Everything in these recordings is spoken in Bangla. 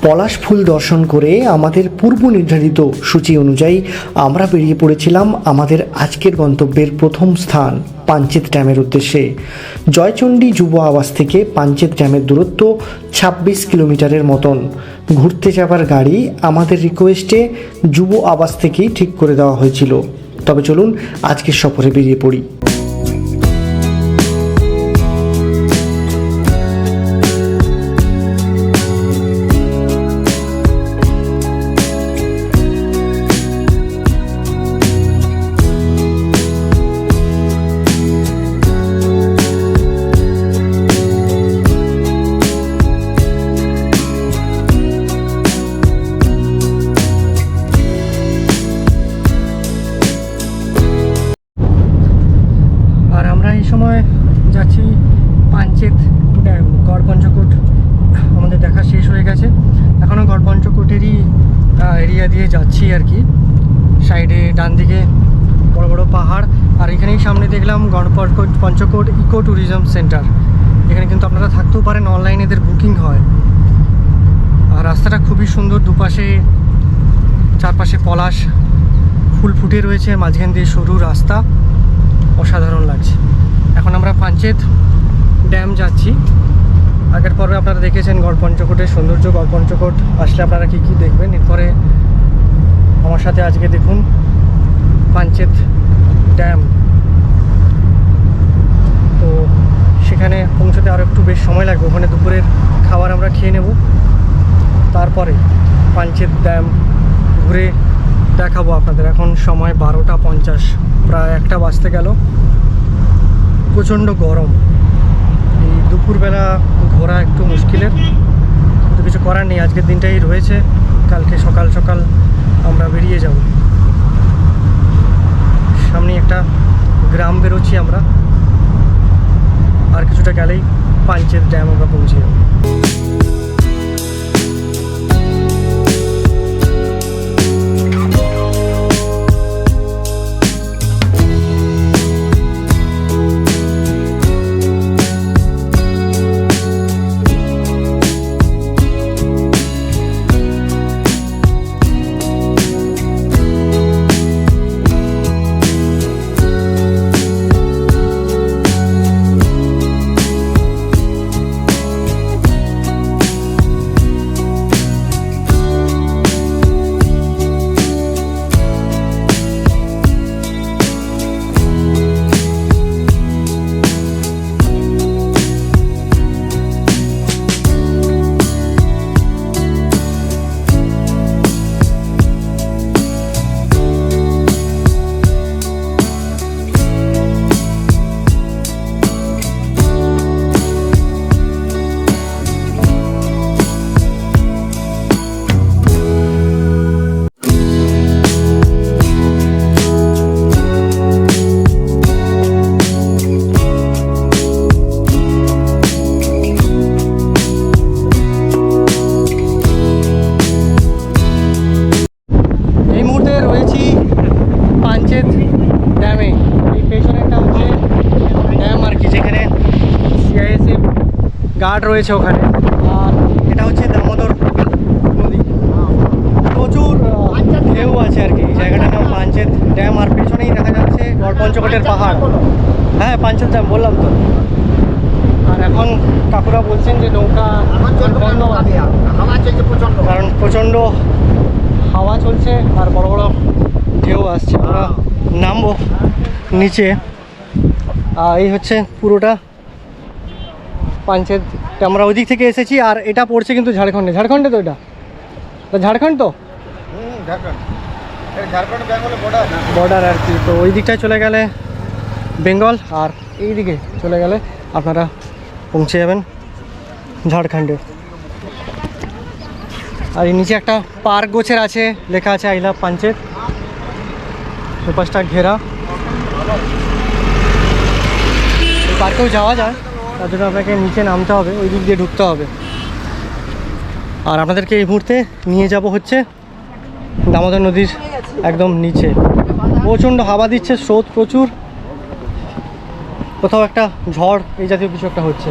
পলাশ ফুল দর্শন করে আমাদের পূর্ব নির্ধারিত সূচি অনুযায়ী আমরা বেরিয়ে পড়েছিলাম আমাদের আজকের গন্তব্যের প্রথম স্থান পাঞ্চেত ড্যামের উদ্দেশ্যে। জয়চণ্ডী যুব আবাস থেকে পাঞ্চেত ড্যামের দূরত্ব ২৬ কিলোমিটারের মতন। ঘুরতে যাবার গাড়ি আমাদের রিকোয়েস্টে যুব আবাস থেকেই ঠিক করে দেওয়া হয়েছিল। তবে চলুন আজকের সফরে বেরিয়ে পড়ি। এই সময় যাচ্ছি পাঞ্চেত ড্যাম। গড়পঞ্চকোট আমাদের দেখা শেষ হয়ে গেছে, এখনও গড়পঞ্চকোটেরই এরিয়া দিয়ে যাচ্ছি আর কি। সাইডে ডান দিকে বড় বড় পাহাড়, আর এখানেই সামনে দেখলাম গড়পঞ্চকোট ইকো ট্যুরিজম সেন্টার। এখানে কিন্তু আপনারা থাকতেও পারেন, অনলাইনে এদের বুকিং হয়। আর রাস্তাটা খুবই সুন্দর, দুপাশে চারপাশে পলাশ ফুল ফুটে রয়েছে, মাঝখান দিয়ে সরু রাস্তা, অসাধারণ লাগছে। এখন আমরা পাঞ্চেত ড্যাম যাচ্ছি। আগের পর্বে আপনারা দেখেছেন গড়পঞ্চকোটের সৌন্দর্য। গড়পঞ্চকোট আসলে আপনারা কী কী দেখবেন, এরপরে আমার সাথে আজকে দেখুন পাঞ্চেত ড্যাম। তো সেখানে পৌঁছতে আরও একটু বেশ সময় লাগবে। ওখানে দুপুরের খাবার আমরা খেয়ে নেব, তারপরে পাঞ্চেত ড্যাম ঘুরে দেখাবো আপনাদের। এখন সময় 12টা 50, প্রায় 1টা বাজতে গেল। প্রচণ্ড গরম, এই দুপুরবেলা ঘোরা একটু মুশকিলের, কিন্তু কিছু করার নেই। আজকের দিনটাই রয়েছে, কালকে সকাল সকাল আমরা বেরিয়ে যাব। সামনে একটা গ্রাম বেরোচ্ছি আমরা, আর কিছুটা গেলেই পাঞ্চেত ড্যাম আমরা পৌঁছে যাব। ড্যামে এই পেছনেরটা হচ্ছে ড্যাম আর কি, যেখানে সিআইএসএফ গার্ড রয়েছে ওখানে। আর এটা হচ্ছে দামোদর নদী, প্রচুর ঢেউ আছে আর কি। জায়গাটার নাম পাঞ্চেত ড্যাম, আর পেছনেই দেখা যাচ্ছে গড়পঞ্চকোটের পাহাড়। হ্যাঁ, পাঞ্চেত ড্যাম বললাম তো। আর এখন কাকুরা বলছেন যে নৌকা বন্ধ আছে, কারণ প্রচণ্ড হাওয়া চলছে আর বড় বড় ঢেউ আসছে। আমরা নামবো নিচে। এই হচ্ছে পুরোটা পাঞ্চেত। আমরা ওই দিক থেকে এসেছি, আর এটা পড়ছে কিন্তু ঝাড়খণ্ডে। ঝাড়খণ্ডে তো এটা ঝাড়খণ্ড, তো বর্ডার আর কি। তো ওই দিকটায় চলে গেলে বেঙ্গল, আর এই দিকে চলে গেলে আপনারা পৌঁছে যাবেন ঝাড়খণ্ডে। আর এই নিচে একটা পার্ক গোছের আছে, লেখা আছে আই লাভ পাঞ্চেত। দুপাশটা ঘেরা, এই পার্কেও যাওয়া যায়, তার জন্য আপনাকে নিচে নামতে হবে, ওই দিক দিয়ে ঢুকতে হবে। আর আপনাদেরকে এই মুহূর্তে নিয়ে যাব হচ্ছে দামোদর নদীর একদম নিচে। প্রচণ্ড হাওয়া দিচ্ছে, স্রোত প্রচুর, কোথাও একটা ঝড় এই জাতীয় কিছু একটা হচ্ছে।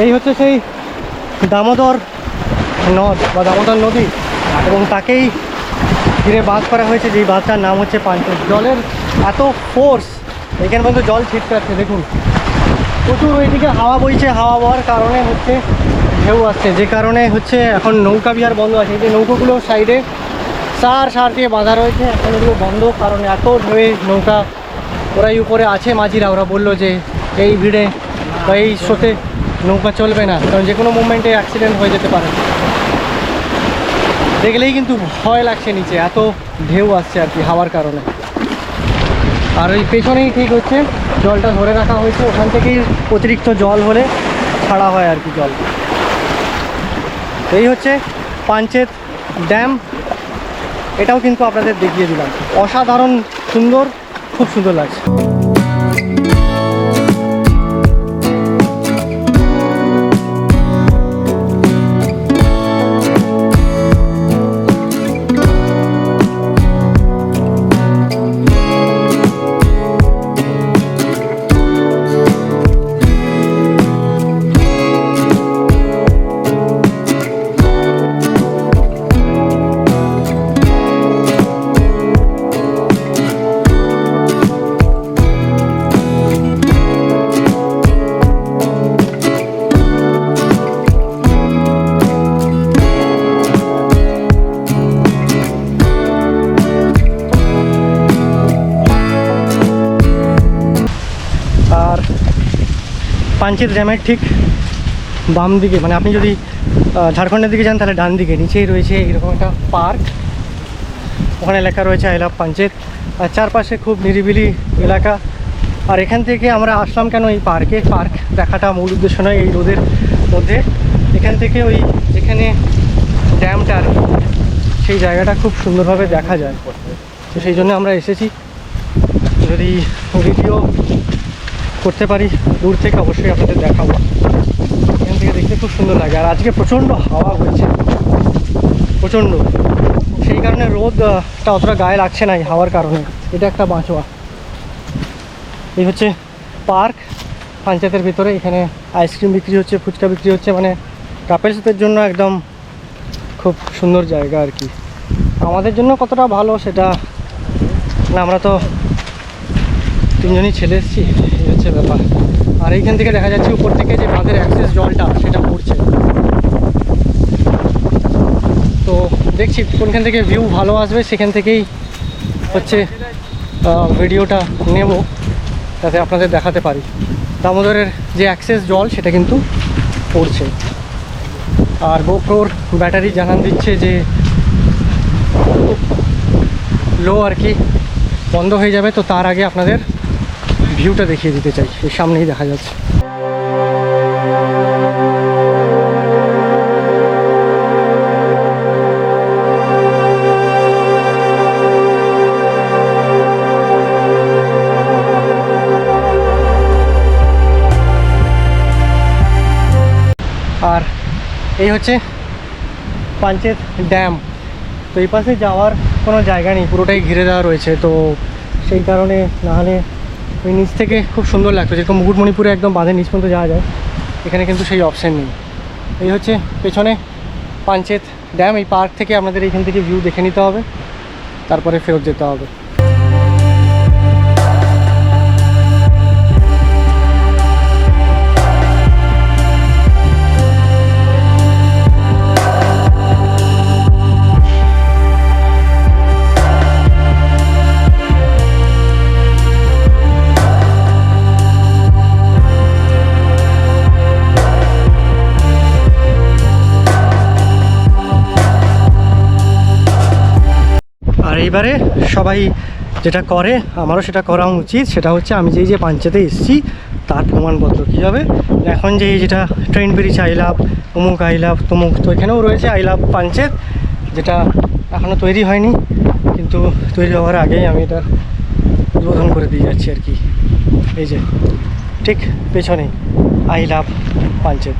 এই হচ্ছে সেই দামোদর নদ বা দামোদর নদী, এবং তাকেই ঘিরে বাঁধ করা হয়েছে, যেই বাঁধটার নাম হচ্ছে পাঞ্চেত। জলের এত ফোর্স, এখানে পর্যন্ত জল ছিটকাচ্ছে দেখুন। প্রচুর ওইদিকে হাওয়া বইছে, হাওয়া বওয়ার কারণে হচ্ছে ঢেউ আসছে, যে কারণে হচ্ছে এখন নৌকা বিহার বন্ধ আছে। এই যে নৌকোগুলো সাইডে সার দিয়ে বাঁধা রয়েছে, এখন এগুলো বন্ধ, কারণ এত ঢেউয়ে নৌকা ওরাই উপরে আছে মাঝিরা, ওরা বললো যে এই ভিড়ে বা এই স্রোতে নৌকা চলবে না, কারণ যে কোনো মুভমেন্টে অ্যাক্সিডেন্ট হয়ে যেতে পারে। দেখলেই কিন্তু ভয় লাগছে, নিচে এত ঢেউ আসছে আর কি হাওয়ার কারণে। আর ওই পেছনেই ঠিক হচ্ছে জলটা ধরে রাখা হয়েছে, ওখান থেকেই অতিরিক্ত জল হলে ছাড়া হয় আর কি জল। এই হচ্ছে পাঞ্চেত ড্যাম, এটাও কিন্তু আপনাদের দেখিয়ে দিলাম। অসাধারণ সুন্দর, খুব সুন্দর লাগছে। পাঞ্চেত ড্যামের ঠিক বাম দিকে, মানে আপনি যদি ঝাড়খণ্ডের দিকে যান তাহলে ডান দিকে নিচেই রয়েছে এরকম একটা পার্ক, ওখানে লেখা রয়েছে আই লাভ পাঞ্চেত। আর চারপাশে খুব নিরিবিলি এলাকা। আর এখান থেকে আমরা আসলাম কেন এই পার্কে, পার্ক দেখাটা মূল উদ্দেশ্য নয় এই রোদের মধ্যে। এখান থেকে ওই যেখানে ড্যামটা আর সেই জায়গাটা খুব সুন্দরভাবে দেখা যায়, তো সেই জন্য আমরা এসেছি। যদি ভিডিও করতে পারি দূর থেকে অবশ্যই আপনাদের দেখাবো। এখান থেকে দেখতে খুব সুন্দর লাগে। আর আজকে প্রচণ্ড হাওয়া হয়েছে, প্রচণ্ড, সেই কারণে রোদটা অতটা গায়ে লাগছে না এই হাওয়ার কারণে। এটা একটা বাঁচোয়া। এই হচ্ছে পার্ক পাঞ্চেতের ভিতরে। এখানে আইসক্রিম বিক্রি হচ্ছে, ফুচকা বিক্রি হচ্ছে, মানে কাপেলসদের জন্য একদম খুব সুন্দর জায়গা আর কি। আমাদের জন্য কতটা ভালো সেটা না, আমরা তো তিনজনই ছেলে এসেছি, এই হচ্ছে ব্যাপার। আর এইখান থেকে দেখা যাচ্ছে উপর থেকে যে বাঁধের অ্যাক্সেস জলটা সেটা পড়ছে। তো দেখছি কোনখান থেকে ভিউ ভালো আসবে সেখান থেকেই হচ্ছে ভিডিওটা নেব, যাতে আপনাদের দেখাতে পারি। দামোদরের যে অ্যাক্সেস জল সেটা কিন্তু পড়ছে। আর গোপ্রোর ব্যাটারি জানান দিচ্ছে যে লো আর কি, বন্ধ হয়ে যাবে। তো তার আগে আপনাদের ভিউটা দেখিয়ে দিতে চাই, এর সামনেই দেখা যাচ্ছে। আর এই হচ্ছে পাঞ্চেত ড্যাম। তো এই পাশে যাওয়ার কোনো জায়গা নেই, পুরোটাই ঘিরে দেওয়া রয়েছে। তো সেই কারণে নাহলে ওই নিচ থেকে খুব সুন্দর লাগতো, যেরকম মুকুটমণিপুরে একদম বাঁধের নিচ পর্যন্ত যাওয়া যায়, এখানে কিন্তু সেই অপশান নেই। এই হচ্ছে পেছনে পাঞ্চেত ড্যাম। এই পার্ক থেকে আপনাদের এইখান থেকে ভিউ দেখে নিতে হবে, তারপরে ফেরত যেতে হবে। এইবারে সবাই যেটা করে, আমারও সেটা করা উচিত, সেটা হচ্ছে আমি যে পাঞ্চেতে এসেছি তার প্রমাণপত্র কী হবে। এখন যেটা ট্রেন বেরিয়েছে আই লাভ অমুক, আই লাভ তমুক, তো এখানেও রয়েছে আই লাভ পাঞ্চেত, যেটা এখনও তৈরি হয়নি, কিন্তু তৈরি হওয়ার আগেই আমি এটার উদ্বোধন করে দিয়ে যাচ্ছি আর কি। এই যে ঠিক পেছনে আই লাভ পাঞ্চেত।